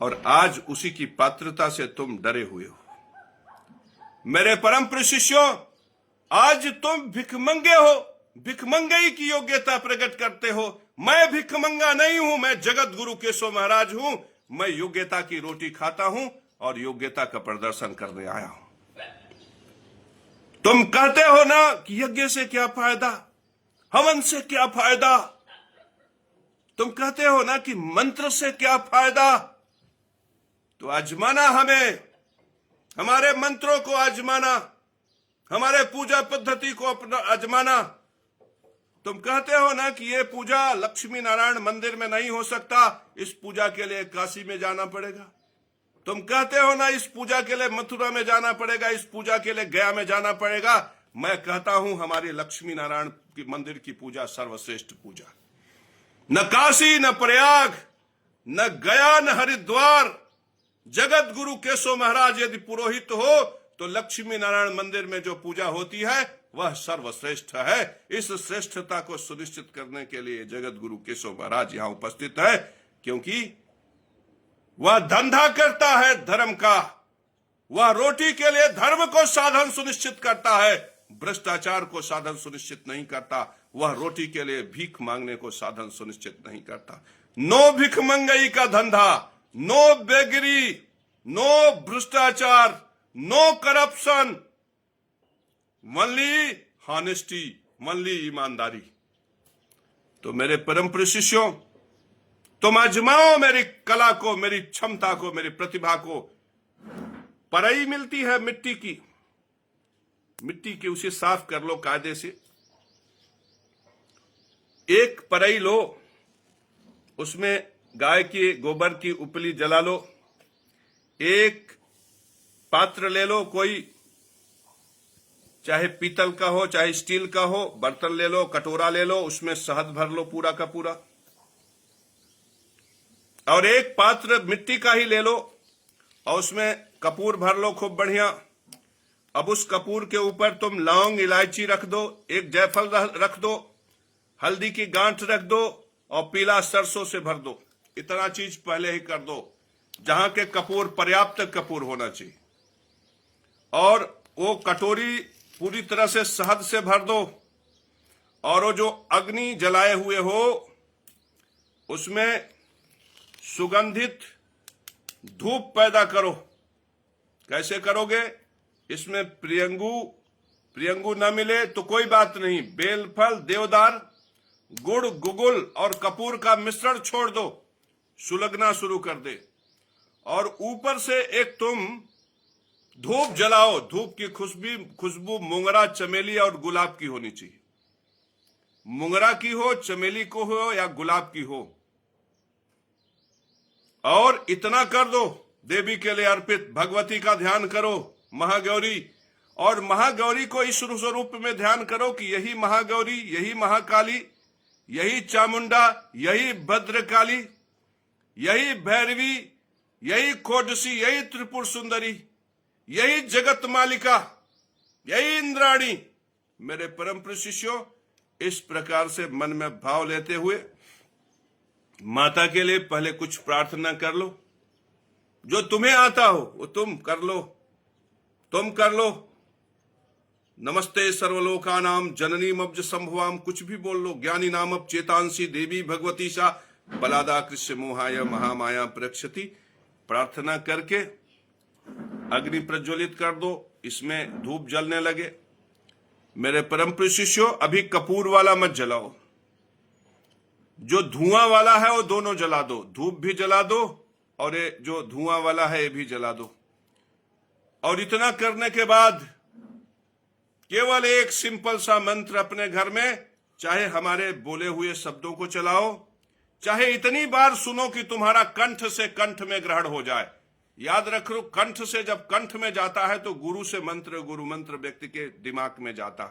और आज उसी की पात्रता से तुम डरे हुए हो। मेरे परम प्रिय शिष्यों, आज तुम भिखमंगे हो, भिखमंगई की योग्यता प्रकट करते हो। मैं भिखमंगा नहीं हूं, मैं जगत गुरु केशव महाराज हूं। मैं योग्यता की रोटी खाता हूं और योग्यता का प्रदर्शन करने आया हूं। तुम कहते हो ना कि यज्ञ से क्या फायदा, हवन से क्या फायदा, तुम कहते हो ना कि मंत्र से क्या फायदा, तो आजमाना हमें, हमारे मंत्रों को आजमाना, हमारे पूजा पद्धति को अपना आजमाना। तुम कहते हो ना कि ये पूजा लक्ष्मी नारायण मंदिर में नहीं हो सकता, इस पूजा के लिए काशी में जाना पड़ेगा। तुम कहते हो ना इस पूजा के लिए मथुरा में जाना पड़ेगा, इस पूजा के लिए गया में जाना पड़ेगा। मैं कहता हूं हमारी लक्ष्मी नारायण की मंदिर की पूजा सर्वश्रेष्ठ पूजा। न काशी, न प्रयाग, न गया, न हरिद्वार। जगत गुरु केशव महाराज यदि पुरोहित हो तो लक्ष्मी नारायण मंदिर में जो पूजा होती है वह सर्वश्रेष्ठ है। इस श्रेष्ठता को सुनिश्चित करने के लिए जगत गुरु केशव महाराज यहां उपस्थित है, क्योंकि वह धंधा करता है धर्म का, वह रोटी के लिए धर्म को साधन सुनिश्चित करता है, भ्रष्टाचार को साधन सुनिश्चित नहीं करता। वह रोटी के लिए भीख मांगने को साधन सुनिश्चित नहीं करता। नो भिखमंगई का धंधा, नो बेगरी, नो भ्रष्टाचार, no corruption, only honesty, only ईमानदारी। तो मेरे परम प्रिय शिष्यों, तुम आजमाओ मेरी कला को, मेरी क्षमता को, मेरी प्रतिभा को। परई मिलती है मिट्टी की, मिट्टी की उसे साफ कर लो कायदे से। एक परई लो, उसमें गाय के गोबर की उपली जला लो। एक पात्र ले लो, कोई चाहे पीतल का हो चाहे स्टील का हो, बर्तन ले लो, कटोरा ले लो, उसमें शहद भर लो पूरा का पूरा। और एक पात्र मिट्टी का ही ले लो और उसमें कपूर भर लो खूब बढ़िया। अब उस कपूर के ऊपर तुम लौंग इलायची रख दो, एक जायफल रख दो, हल्दी की गांठ रख दो और पीला सरसों से भर दो। इतना चीज पहले ही कर दो, जहां के कपूर पर्याप्त कपूर होना चाहिए। और वो कटोरी पूरी तरह से शहद से भर दो और वो जो अग्नि जलाए हुए हो उसमें सुगंधित धूप पैदा करो। कैसे करोगे? इसमें प्रियंगू न मिले तो कोई बात नहीं, बेलफल, देवदार, गुड़, गुगुल और कपूर का मिश्रण छोड़ दो, सुलगना शुरू कर दे। और ऊपर से एक तुम धूप जलाओ। धूप की खुशबू मोगरा, चमेली और गुलाब की होनी चाहिए। मोगरा की हो, चमेली को हो या गुलाब की हो। और इतना कर दो, देवी के लिए अर्पित भगवती का ध्यान करो, महागौरी। और महागौरी को इस स्वरूप में ध्यान करो कि यही महागौरी, यही महाकाली, यही चामुंडा, यही भद्रकाली, यही भैरवी, यही खोडसी, यही त्रिपुर सुंदरी, यही जगत मालिका, यही इंद्राणी। मेरे परम प्रिय शिष्यों, इस प्रकार से मन में भाव लेते हुए माता के लिए पहले कुछ प्रार्थना कर लो। जो तुम्हें आता हो वो तुम कर लो। नमस्ते सर्वलोकानाम जननीम अब्ज संभवाम, कुछ भी बोल लो। ज्ञानी नाम अब चेतांसी देवी भगवती सा बलादा कृष्ण मोहाय महामाया प्रक्षति। प्रार्थना करके अग्नि प्रज्वलित कर दो, इसमें धूप जलने लगे। मेरे परम प्रिय शिष्यों, अभी कपूर वाला मत जलाओ, जो धुआं वाला है वो दोनों जला दो। धूप भी जला दो और ये जो धुआं वाला है ये भी जला दो। और इतना करने के बाद केवल एक सिंपल सा मंत्र अपने घर में, चाहे हमारे बोले हुए शब्दों को चलाओ, चाहे इतनी बार सुनो कि तुम्हारा कंठ से कंठ में ग्रहण हो जाए। याद रखो, कंठ से जब कंठ में जाता है तो गुरु मंत्र व्यक्ति के दिमाग में जाता।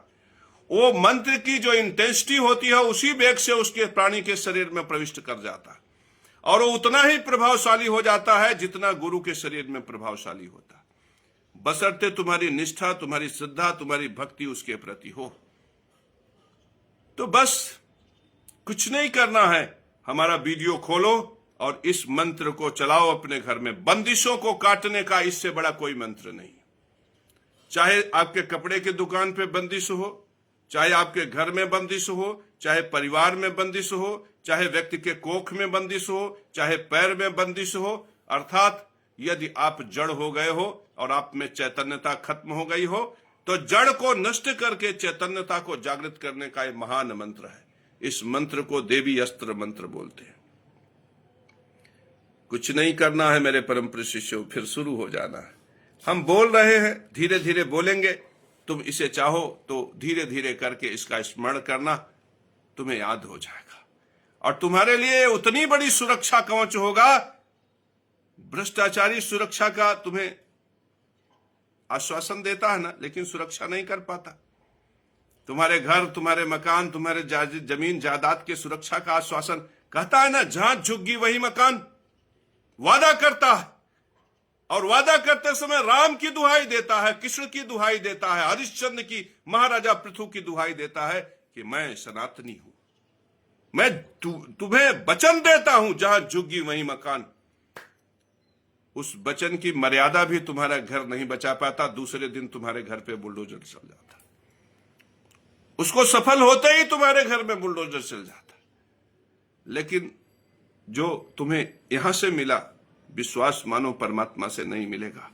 वो मंत्र की जो इंटेंसिटी होती है उसी वेग से उसके प्राणी के शरीर में प्रविष्ट कर जाता है, और वो उतना ही प्रभावशाली हो जाता है जितना गुरु के शरीर में प्रभावशाली होता है, बशर्ते तुम्हारी निष्ठा, तुम्हारी श्रद्धा, तुम्हारी भक्ति उसके प्रति हो। तो बस कुछ नहीं करना है, हमारा वीडियो खोलो और इस मंत्र को चलाओ अपने घर में। बंदिशों को काटने का इससे बड़ा कोई मंत्र नहीं। चाहे आपके कपड़े की दुकान पे बंदिश हो, चाहे आपके घर में बंदिश हो, चाहे परिवार में बंदिश हो, चाहे व्यक्ति के कोख में बंदिश हो, चाहे पैर में बंदिश हो, अर्थात यदि आप जड़ हो गए हो और आप में चैतन्यता खत्म हो गई हो, तो जड़ को नष्ट करके चैतन्यता को जागृत करने का एक महान मंत्र है। इस मंत्र को देवी अस्त्र मंत्र बोलते हैं। कुछ नहीं करना है मेरे परम प्रिय शिष्यों, फिर शुरू हो जाना है। हम बोल रहे हैं, धीरे धीरे बोलेंगे। तुम इसे चाहो तो धीरे धीरे करके इसका स्मरण करना, तुम्हें याद हो जाएगा और तुम्हारे लिए उतनी बड़ी सुरक्षा कवच होगा। भ्रष्टाचारी सुरक्षा का तुम्हें आश्वासन देता है ना, लेकिन सुरक्षा नहीं कर पाता। तुम्हारे घर, तुम्हारे मकान, तुम्हारे जमीन जायदाद की सुरक्षा का आश्वासन कहता है ना, जहां झुग्गी वही मकान। वादा करता है और वादा करते समय राम की दुहाई देता है, कृष्ण की दुहाई देता है, हरिश्चंद्र की, महाराजा पृथु की दुहाई देता है कि मैं सनातनी हूं, मैं तुम्हें वचन देता हूं, जहां झुग्गी वही मकान। उस वचन की मर्यादा भी तुम्हारा घर नहीं बचा पाता, दूसरे दिन तुम्हारे घर पे बुलडोजर चल जाता, उसको सफल होते ही तुम्हारे घर में बुलडोजर चल जाता। लेकिन जो तुम्हें यहां से मिला, विश्वास मानो परमात्मा से नहीं मिलेगा।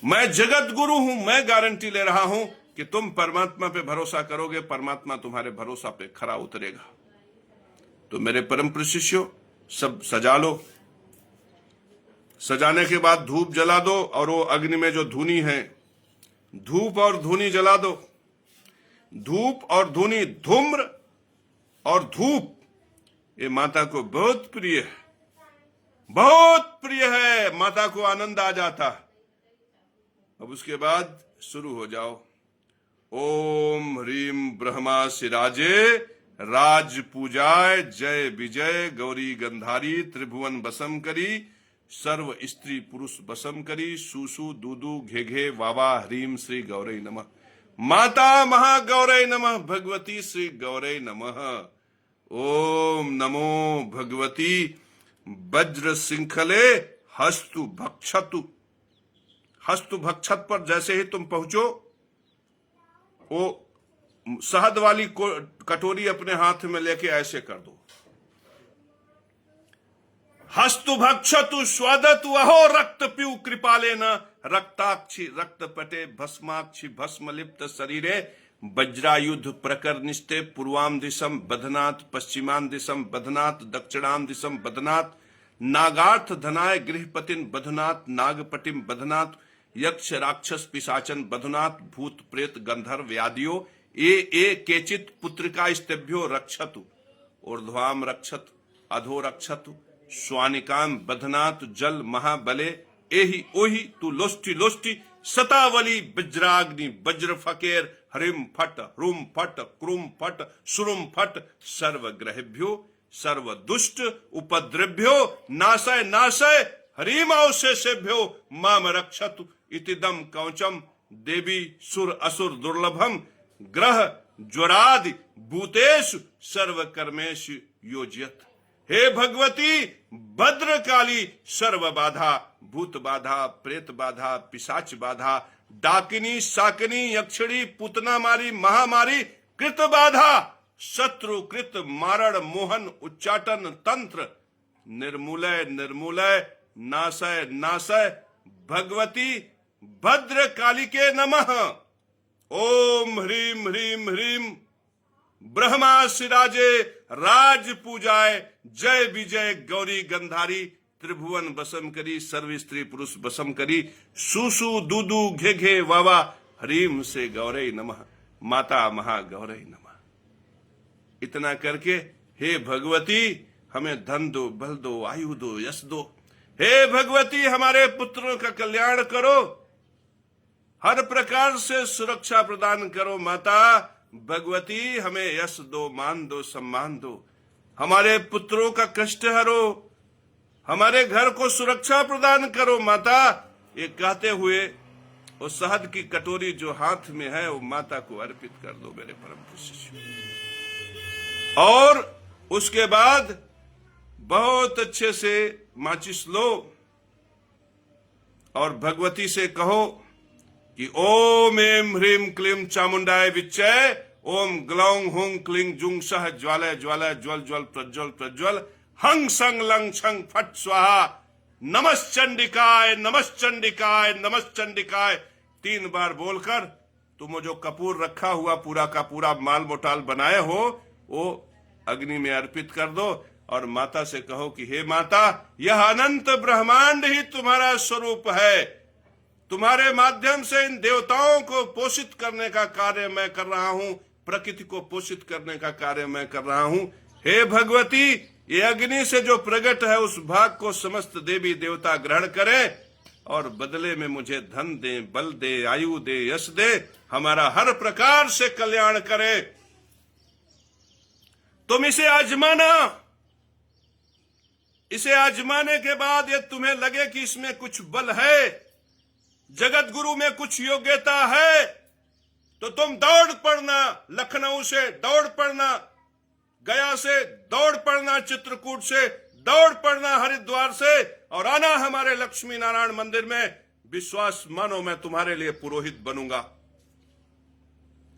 मैं जगत गुरु हूं, मैं गारंटी ले रहा हूं कि तुम परमात्मा पे भरोसा करोगे, परमात्मा तुम्हारे भरोसा पे खरा उतरेगा। तो मेरे परम प्रिय शिष्यों, सब सजा लो। सजाने के बाद धूप जला दो और वो अग्नि में जो धुनी है, धूप और धुनी जला दो। धूप और धुनी, धूम्र और धूप, ये माता को बहुत प्रिय है, बहुत प्रिय है। माता को आनंद आ जाता। अब उसके बाद शुरू हो जाओ। ओम ह्रीम ब्रह्मा सिराजे, राज पूजाय, जय विजय, गौरी गंधारी, त्रिभुवन बसम करी, सर्व स्त्री पुरुष बसम करी, सुसु दूदू घे वावा, ह्रीम श्री गौरई नमः। माता महागौरई नमः, भगवती श्री गौरई नमः। ओम नमो भगवती वज्र सिंखले हस्तु भक्षतु। हस्तु भक्षत पर जैसे ही तुम पहुंचो, वो शहद वाली कटोरी अपने हाथ में लेके ऐसे कर दो। हस्तु भक्षतु स्वादतु अहो रक्त पीऊ कृपालेन, रक्ताक्षी रक्त पटे भस्माक्षी भस्म लिप्त शरीरे, वज्रायुध प्रकर निष्ठे, पूर्वाम दिशम बधनात्, पश्चिमाम दिशम बधनात्, दक्षिणाम दिशम बधनात्, नागार्थ धनाय गृहपतिन बधनात्, नागपटिम बधनात्, यक्ष राक्षस पिशाचन बधनात्, भूत प्रेत गंधर्व व्याधियो ए केचित पुत्रिका स्तभ्यो रक्षतु, ऊर्ध्वाम रक्षत अधो रक्षतु, स्वानिकाम बधनात्, जल महाबले एहि ओहि तु लोष्टि लोष्टि, सतावली वज्राग्नि वज्र फकेर, हरिम फट ह्रूम फट क्रूम फट सुरुम फट, सर्व ग्रहेभ्यो सर्व दुष्ट उपद्रव्यो नाशय नाशय, हरिमावशेषेभ्यो माम रक्षतु, इतिदम कवचम देवी सुर असुर दुर्लभम, ग्रह ज्वरादि भूतेषु सर्व कर्मेषु योजयत। हे भगवती भद्रकाली, सर्व बाधा, भूत बाधा, प्रेत बाधा, पिशाच बाधा, डाकिनी शाकिनी यक्षिणी पूतना मारी महामारी, कृत बाधा, शत्रु कृत मारण मोहन उच्चाटन तंत्र, निर्मूलय निर्मूलय, नाशय नाशय, भगवती भद्रकाली के नमः। ओम ह्रीम ह्रीम ह्रीम ब्रह्मा सिराजे, राज पूजाए, जय विजय, गौरी गंधारी, त्रिभुवन बसम करी, सर्व स्त्री पुरुष बसम करी, सुसु दूदू घे वावा, हरीम से गौरई नमः, माता महागौरई नमः। इतना करके हे भगवती हमें धन दो, बल दो, आयु दो, यश दो। हे भगवती हमारे पुत्रों का कल्याण करो, हर प्रकार से सुरक्षा प्रदान करो। माता भगवती हमें यश दो, मान दो, सम्मान दो, हमारे पुत्रों का कष्ट हरो, हमारे घर को सुरक्षा प्रदान करो माता। ये कहते हुए वो शहद की कटोरी जो हाथ में है वो माता को अर्पित कर दो मेरे परम शिष्य। और उसके बाद बहुत अच्छे से माचिस लो और भगवती से कहो कि ओम एम ह्रीम क्लीम चामुंडाय विच्चय, ओम ग्लौंग हुं क्लिंग जुंग सह ज्वालय ज्वालय ज्वल ज्वल प्रज्वल प्रज्वल, हंग संग लंग छंग फट स्वाहा, नमश्चंडिकाय नमश्चंडिकाय नमश्चंडिकाय 3 बार बोलकर तुम जो कपूर रखा हुआ पूरा का पूरा माल मोटाल बनाए हो वो अग्नि में अर्पित कर दो। और माता से कहो कि हे माता, यह अनंत ब्रह्मांड ही तुम्हारा स्वरूप है, तुम्हारे माध्यम से इन देवताओं को पोषित करने का कार्य मैं कर रहा हूं, प्रकृति को पोषित करने का कार्य मैं कर रहा हूं। हे भगवती, ये अग्नि से जो प्रकट है उस भाग को समस्त देवी देवता ग्रहण करें और बदले में मुझे धन दे, बल दे, आयु दे, यश दे, हमारा हर प्रकार से कल्याण करे। तुम इसे आजमाना, इसे आजमाने के बाद ये तुम्हें लगे कि इसमें कुछ बल है, जगत गुरु में कुछ योग्यता है, तो तुम दौड़ पड़ना, लखनऊ से दौड़ पड़ना, गया से दौड़ पड़ना, चित्रकूट से दौड़ पड़ना, हरिद्वार से, और आना हमारे लक्ष्मी नारायण मंदिर में। विश्वास मानो मैं तुम्हारे लिए पुरोहित बनूंगा।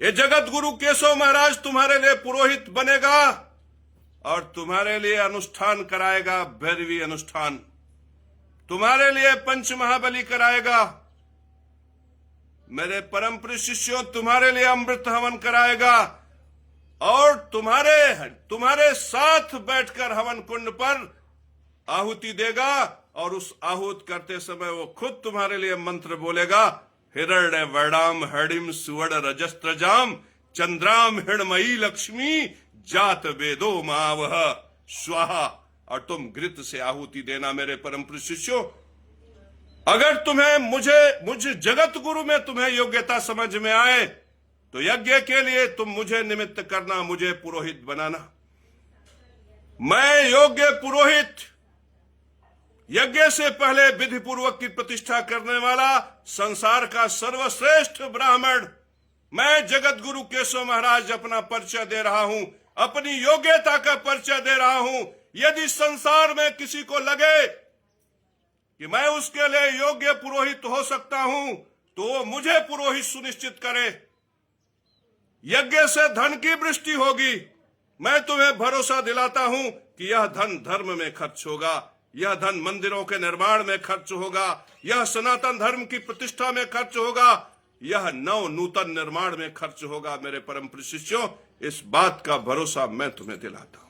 ये जगत गुरु केशव महाराज तुम्हारे लिए पुरोहित बनेगा और तुम्हारे लिए अनुष्ठान कराएगा, भैरवी अनुष्ठान तुम्हारे लिए पंच महाबली कराएगा, मेरे परम प्रिय शिष्यों तुम्हारे लिए अमृत हवन कराएगा और तुम्हारे साथ बैठकर हवन कुंड पर आहुति देगा। और उस आहुत करते समय वो खुद तुम्हारे लिए मंत्र बोलेगा, हिरण्य वर्णाम हडिम सुवर्ण रजस्त्रजाम चंद्राम हिरणमयी लक्ष्मी जात वेदो मावह स्वाहा। और तुम घृत से आहुति देना मेरे परम प्रिय शिष्यों। अगर तुम्हें मुझ जगत गुरु में तुम्हें योग्यता समझ में आए तो यज्ञ के लिए तुम मुझे निमित्त करना, मुझे पुरोहित बनाना। मैं योग्य पुरोहित, यज्ञ से पहले विधि पूर्वक की प्रतिष्ठा करने वाला संसार का सर्वश्रेष्ठ ब्राह्मण, मैं जगत गुरु केशव महाराज अपना परिचय दे रहा हूं, अपनी योग्यता का परिचय दे रहा हूं। यदि संसार में किसी को लगे कि मैं उसके लिए योग्य पुरोहित हो सकता हूं तो वो मुझे पुरोहित सुनिश्चित करे। यज्ञ से धन की वृष्टि होगी, मैं तुम्हें भरोसा दिलाता हूं कि यह धन धर्म में खर्च होगा, यह धन मंदिरों के निर्माण में खर्च होगा, यह सनातन धर्म की प्रतिष्ठा में खर्च होगा, यह नव नूतन निर्माण में खर्च होगा। मेरे परम प्रिय शिष्यों, इस बात का भरोसा मैं तुम्हें दिलाता हूं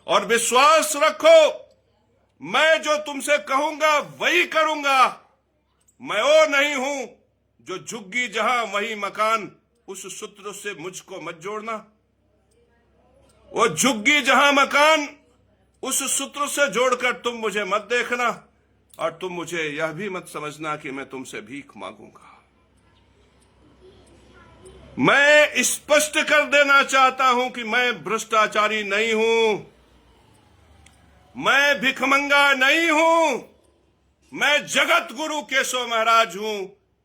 और विश्वास रखो, मैं जो तुमसे कहूंगा वही करूंगा। मैं वो नहीं हूं जो झुग्गी जहां वही मकान, उस सूत्र से मुझको मत जोड़ना। वो झुग्गी जहां मकान, उस सूत्र से जोड़कर तुम मुझे मत देखना और तुम मुझे यह भी मत समझना कि मैं तुमसे भीख मांगूंगा। मैं स्पष्ट कर देना चाहता हूं कि मैं भ्रष्टाचारी नहीं हूं, मैं भिखमंगा नहीं हूं, मैं जगत गुरु केशव महाराज हूं,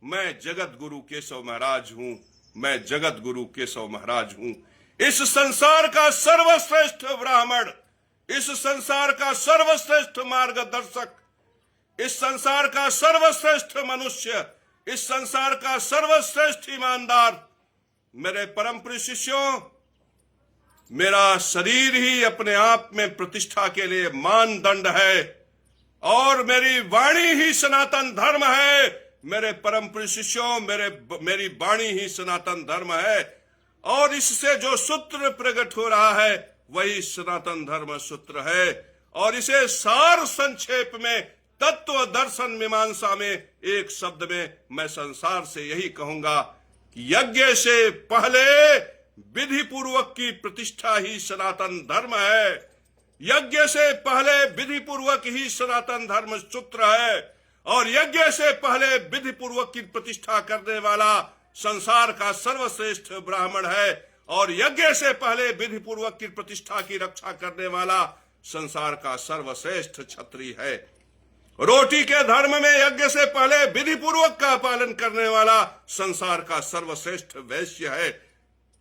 मैं जगत गुरु केशव महाराज हूं, मैं जगत गुरु केशव महाराज हूं। इस संसार का सर्वश्रेष्ठ ब्राह्मण, इस संसार का सर्वश्रेष्ठ मार्गदर्शक, इस संसार का सर्वश्रेष्ठ मनुष्य, इस संसार का सर्वश्रेष्ठ ईमानदार, मेरे परम प्रिय शिष्यों, मेरा शरीर ही अपने आप में प्रतिष्ठा के लिए मानदंड है और मेरी वाणी ही सनातन धर्म है। मेरे परम प्रिय शिष्यों, मेरी वाणी ही सनातन धर्म है और इससे जो सूत्र प्रकट हो रहा है वही सनातन धर्म सूत्र है। और इसे सार संक्षेप में तत्व दर्शन मीमांसा में एक शब्द में मैं संसार से यही कहूंगा कि यज्ञ से पहले विधि पूर्वक की प्रतिष्ठा ही सनातन धर्म है। यज्ञ से पहले विधि पूर्वक ही सनातन धर्म सूत्र है और यज्ञ से पहले विधि पूर्वक की प्रतिष्ठा करने वाला संसार का सर्वश्रेष्ठ ब्राह्मण है। और यज्ञ से पहले विधि पूर्वक की प्रतिष्ठा की रक्षा करने वाला संसार का सर्वश्रेष्ठ क्षत्रिय है। रोटी के धर्म में यज्ञ से पहले विधि पूर्वक का पालन करने वाला संसार का सर्वश्रेष्ठ वैश्य है।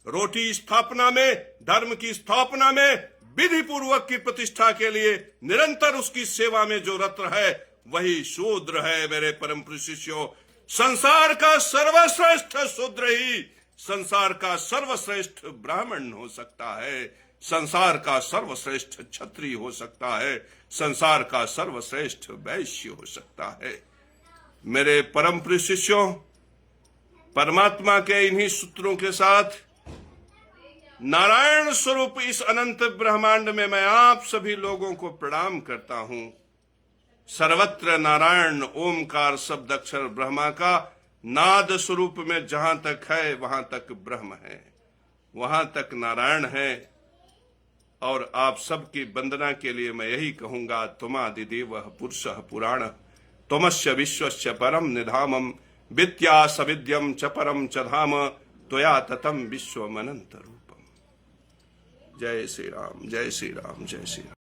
रोटी स्थापना में, धर्म की स्थापना में विधि पूर्वक की प्रतिष्ठा के लिए निरंतर उसकी सेवा में जो रत है वही शूद्र है। मेरे परम प्रिय शिष्यों, संसार का सर्वश्रेष्ठ शूद्र ही संसार का सर्वश्रेष्ठ ब्राह्मण हो सकता है, संसार का सर्वश्रेष्ठ क्षत्रिय हो सकता है, संसार का सर्वश्रेष्ठ वैश्य हो सकता है। मेरे परम प्रिय शिष्यों, परमात्मा के इन्हीं सूत्रों के साथ नारायण स्वरूप इस अनंत ब्रह्मांड में मैं आप सभी लोगों को प्रणाम करता हूं। सर्वत्र नारायण ओमकार शब्द अक्षर ब्रह्मा का नाद स्वरूप में जहां तक है वहां तक ब्रह्म है, वहां तक नारायण है। और आप सबकी वंदना के लिए मैं यही कहूंगा, त्वमादिदेव पुरुषः पुराण त्वमस्य विश्वस्य परम निधामम विद्या सविद्यम च परम च धाम त्वया ततम विश्वमनंत रूपम। जय श्री राम, जय श्री राम, जय श्री राम।